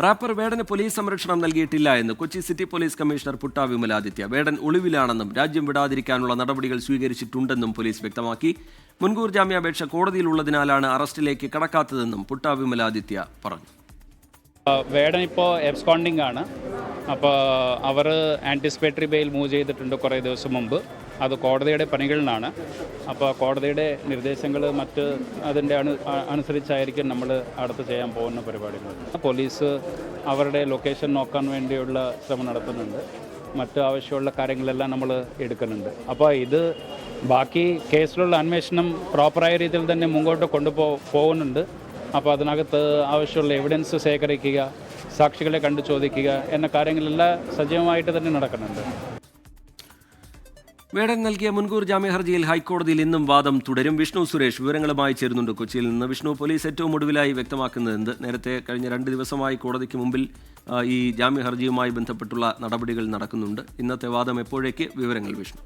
Wrapper വേടന് police സംരക്ഷണം നൽകിയിട്ടില്ല എന്ന് Kochi city police commissioner Putta Vimaladitya. Vedan ഒളിവിലാണെന്നും രാജ്യം വിടാതിരിക്കാനുള്ള നടപടികൾ സ്വീകരിച്ചിട്ടുണ്ടെന്നും പോലീസ് വ്യക്തമാക്കി. മുൻകൂർ ജാമ്യാപേക്ഷ കോടതിയിലുള്ളതിനാലാണ് അറസ്റ്റിലേക്ക് കടക്കാത്തതെന്നും പുട്ട വിമലാദിത്യ പറഞ്ഞു. വേടൻ ഇപ്പോൾ എബ്സ്കോണ്ടിങ് ആണ്. അപ്പോൾ അവർ ആൻറ്റിസിപ്പേറ്ററി ബെയിൽ മൂവ് ചെയ്തിട്ടുണ്ട് കുറേ ദിവസം മുമ്പ്. അത് കോടതിയുടെ പണികളിലാണ്. അപ്പോൾ കോടതിയുടെ നിർദ്ദേശങ്ങൾ മറ്റ് അതിൻ്റെ അനുസരിച്ചായിരിക്കും നമ്മൾ അടുത്ത് ചെയ്യാൻ പോകുന്ന പരിപാടികൾ. പോലീസ് അവരുടെ ലൊക്കേഷൻ നോക്കാൻ വേണ്ടിയുള്ള ശ്രമം നടത്തുന്നുണ്ട്. മറ്റു ആവശ്യമുള്ള കാര്യങ്ങളെല്ലാം നമ്മൾ എടുക്കുന്നുണ്ട്. അപ്പോൾ ഇത് ബാക്കി കേസിലുള്ള അന്വേഷണം പ്രോപ്പറായ രീതിയിൽ തന്നെ മുമ്പോട്ട് പോകുന്നുണ്ട്. അപ്പോൾ അതിനകത്ത് ആവശ്യമുള്ള എവിഡൻസ് ശേഖരിക്കുക, സാക്ഷികളെ കണ്ടു ചോദിക്കുക എന്ന കാര്യങ്ങളെല്ലാം സജീവമായിട്ട് തന്നെ നടക്കുന്നുണ്ട്. വേടൻ നൽകിയ മുൻകൂർ ജാമ്യ ഹർജിയിൽ ഹൈക്കോടതിയിൽ ഇന്നും വാദം തുടരും. വിഷ്ണു സുരേഷ് വിവരങ്ങളുമായി ചേരുന്നുണ്ട് കൊച്ചിയിൽ നിന്ന്. വിഷ്ണു, പോലീസ് ഏറ്റവും ഒടുവിലായി വ്യക്തമാക്കുന്നത് നേരത്തെ കഴിഞ്ഞ 2 ദിവസമായി കോടതിക്ക് മുമ്പിൽ ഈ ജാമ്യ ഹർജിയുമായി ബന്ധപ്പെട്ടുള്ള നടപടികൾ നടക്കുന്നുണ്ട്. ഇന്നത്തെ വാദം എപ്പോഴേക്ക്? വിവരങ്ങൾ വിഷ്ണു.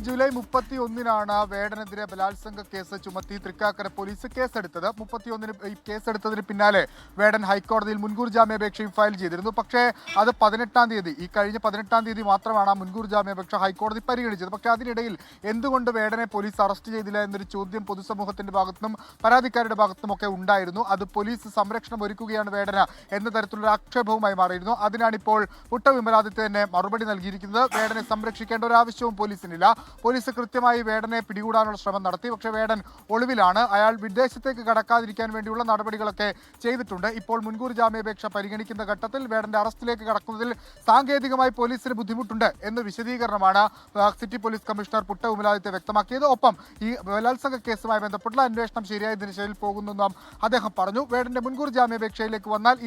ജൂലൈ 31-നാണ് വേടനെതിരെ ബലാത്സംഗ കേസ് ചുമത്തി തൃക്കാക്കര പോലീസ് കേസെടുത്തത്. 31-ന് ഈ കേസെടുത്തതിന് പിന്നാലെ വേടൻ ഹൈക്കോടതിയിൽ മുൻകൂർ ജാമ്യാപേക്ഷയും ഫയൽ ചെയ്തിരുന്നു. പക്ഷേ അത് 18-ാം തീയതി, ഈ കഴിഞ്ഞ 18-ാം തീയതി മാത്രമാണ് ആ മുൻകൂർ ജാമ്യാപേക്ഷ ഹൈക്കോടതി പരിഗണിച്ചത്. പക്ഷേ അതിനിടയിൽ എന്തുകൊണ്ട് വേടനെ പോലീസ് അറസ്റ്റ് ചെയ്തില്ല എന്നൊരു ചോദ്യം പൊതുസമൂഹത്തിന്റെ ഭാഗത്തുനിന്നും പരാതിക്കാരുടെ ഭാഗത്തുനിന്നുമൊക്കെ ഉണ്ടായിരുന്നു. അത് പോലീസ് സംരക്ഷണം ഒരുക്കുകയാണ് വേടന എന്ന തരത്തിലുള്ള ആക്ഷേപവുമായി മാറിയിരുന്നു. അതിനാണിപ്പോൾ പുട്ട വിമലാദിത്യ തന്നെ മറുപടി നൽകിയിരിക്കുന്നത്. വേടനെ സംരക്ഷിക്കേണ്ട ഒരു ആവശ്യവും പോലീസിന്. പോലീസ് കൃത്യമായി വേടനെ പിടികൂടാനുള്ള ശ്രമം നടത്തി. പക്ഷേ വേടൻ ഒളിവിലാണ്. അയാൾ വിദേശത്തേക്ക് കടക്കാതിരിക്കാൻ വേണ്ടിയുള്ള നടപടികളൊക്കെ ചെയ്തിട്ടുണ്ട്. ഇപ്പോൾ മുൻകൂർ ജാമ്യാപേക്ഷ പരിഗണിക്കുന്ന ഘട്ടത്തിൽ വേടന്റെ അറസ്റ്റിലേക്ക് കടക്കുന്നതിൽ സാങ്കേതികമായി പോലീസിന് ബുദ്ധിമുട്ടുണ്ട് എന്ന വിശദീകരണമാണ് city police commissioner Putta Vimaladitya വ്യക്തമാക്കിയത്. ഒപ്പം ഈ ബലാത്സംഗ കേസുമായി ബന്ധപ്പെട്ടുള്ള അന്വേഷണം ശരിയായ ദിശയിൽ പോകുന്നെന്നും അദ്ദേഹം പറഞ്ഞു. വേടന്റെ മുൻകൂർ ജാമ്യാപേക്ഷയിലേക്ക് വന്നാൽ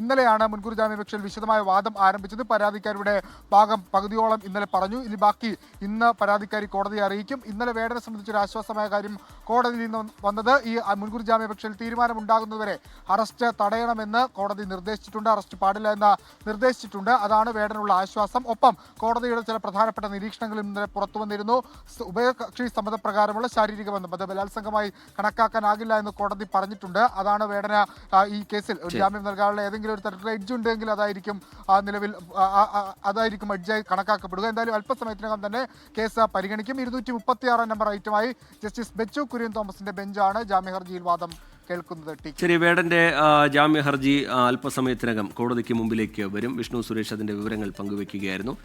ഇന്നലെയാണ് മുൻകൂർ ജാമ്യാപേക്ഷയിൽ വിശദമായ വാദം ആരംഭിച്ചത്. പരാതിക്കാരുടെ ഭാഗം പകുതിയോളം ഇന്നലെ പറഞ്ഞു. ഇനി ബാക്കി ഇന്ന് പരാതിക്കാരി കോടതിയെ അറിയിക്കും. ഇന്നലെ വേടനെ സംബന്ധിച്ചൊരു ആശ്വാസമായ കാര്യം കോടതിയിൽ നിന്ന് വന്നത്, ഈ മുൻകൂർ ജാമ്യാപേക്ഷയിൽ തീരുമാനമുണ്ടാകുന്നതുവരെ അറസ്റ്റ് തടയണമെന്ന് കോടതി നിർദ്ദേശിച്ചിട്ടുണ്ട്. അറസ്റ്റ് പാടില്ല എന്ന് നിർദ്ദേശിച്ചിട്ടുണ്ട്. അതാണ് വേടനുള്ള ആശ്വാസം. ഒപ്പം കോടതിയുടെ ചില പ്രധാനപ്പെട്ട നിരീക്ഷണങ്ങളും ഇന്നലെ പുറത്തു വന്നിരുന്നു. ഉഭയകക്ഷി സമ്മതപ്രകാരമുള്ള ശാരീരിക ബന്ധം അത് ബലാത്സംഗമായി കണക്കാക്കാനാകില്ല എന്ന് കോടതി പറഞ്ഞിട്ടുണ്ട്. അതാണ് വേടന ഈ കേസിൽ ജാമ്യം നൽകാനുള്ള ഏതെങ്കിലും ഒരു തരത്തിലുള്ള എഡ്ജ് ഉണ്ടെങ്കിൽ നിലവിൽ അതായിരിക്കും എഡ്ജായി കണക്കാക്കപ്പെടുക. എന്തായാലും അല്പസമയത്തിനകം തന്നെ കേസ് പരിഗണിക്കും. 236 നമ്പർ ഐറ്റമായി ജസ്റ്റിസ് ബെച്ചു കുര്യൻ തോമസിന്റെ ബെഞ്ചാണ് ജാമ്യ ഹർജിയിൽ വാദം കേൾക്കുന്നത്. ശരി, വേടന്റെ ജാമ്യ ഹർജി അല്പസമയത്തിനകം കോടതിക്ക് മുമ്പിലേക്ക് വരും. വിഷ്ണു സുരേഷ് അതിന്റെ വിവരങ്ങൾ പങ്കുവയ്ക്കുകയായിരുന്നു.